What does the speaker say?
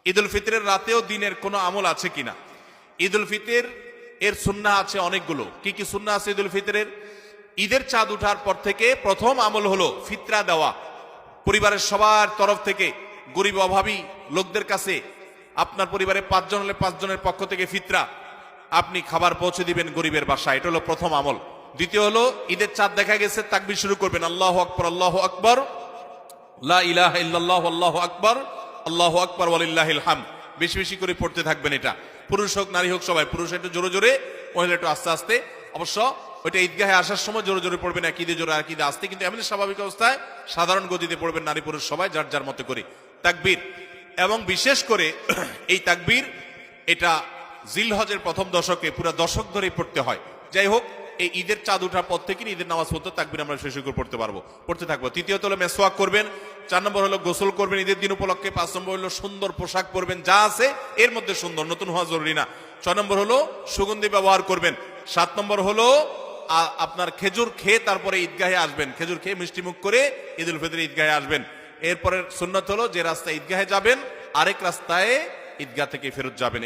ঈদ উল ফিতরের রাতেও দিনের কোনো আমল আছে কিনা? ঈদ উল ফিতর এর সুন্নাহ আছে অনেকগুলো। কি কি সুন্নাহ আছে ঈদ উল ফিতরের? ঈদের চাঁদ উঠার পর থেকে প্রথম আমল হলো ফিতরা দেওয়া। পরিবারের সবার তরফ থেকে গরিব অভাবী লোকদের কাছে, আপনার পরিবারে 5 জন হলে 5 জনের পক্ষ থেকে ফিতরা আপনি খাবার পৌঁছে দিবেন গরিবের বাসায়। এটা হলো প্রথম আমল। দ্বিতীয় হলো ঈদের চাঁদ দেখা গেছে, তাকবীর শুরু করবেন, আল্লাহু আকবার, আল্লাহু আকবার, লা ইলাহা ইল্লাল্লাহু, আল্লাহু আকবার, আল্লাহু আকবার ওয়ালিল্লাহিল হামদ। বেশি বেশি করে পড়তে থাকবেন। এটা পুরুষ হোক নারী হোক সবাই। পুরুষ একটু জোরে জোরে, মহিলা একটু আস্তে আস্তে। অবশ্য ওইটা ঈদগাহে আসার সময় জোরে জোরে পড়বেন, এক ঈদে জোরে এক ঈদে আস্তে, কিন্তু এমনি স্বাভাবিক অবস্থায় সাধারণ গতিতে পড়বেন নারী পুরুষ সবাই যার যার মতো করে তাকবীর। এবং বিশেষ করে এই তাকবীর এটা জিলহজের প্রথম দশকে পুরো দশক ধরেই পড়তে হয়। যাই হোক, এই ঈদের চাঁদ উঠার পর থেকে ঈদের নামাজ পড়তে তাকবীর আমরা শেষ করে পড়তে থাকবো। তৃতীয়ত হলো মেসওয়াক করবেন। 4 নম্বর হলো গোসল করবেন ঈদের দিন উপলক্ষে। 5 নম্বর হলো সুন্দর পোশাক পরবেন, যা আছে এর মধ্যে সুন্দর, নতুন হওয়া জরুরি না। 6 নম্বর হলো সুগন্ধি ব্যবহার করবেন। 7 নম্বর হলো আপনার খেজুর খেয়ে তারপরে ঈদগাহে আসবেন। খেজুর খেয়ে মিষ্টি মুখ করে ঈদ উল ফিতর ঈদগাহে আসবেন। এরপরে সুন্নাত হলো যে রাস্তায় ঈদগাহে যাবেন আরেক রাস্তায় ঈদগাহ থেকে ফেরত যাবেন।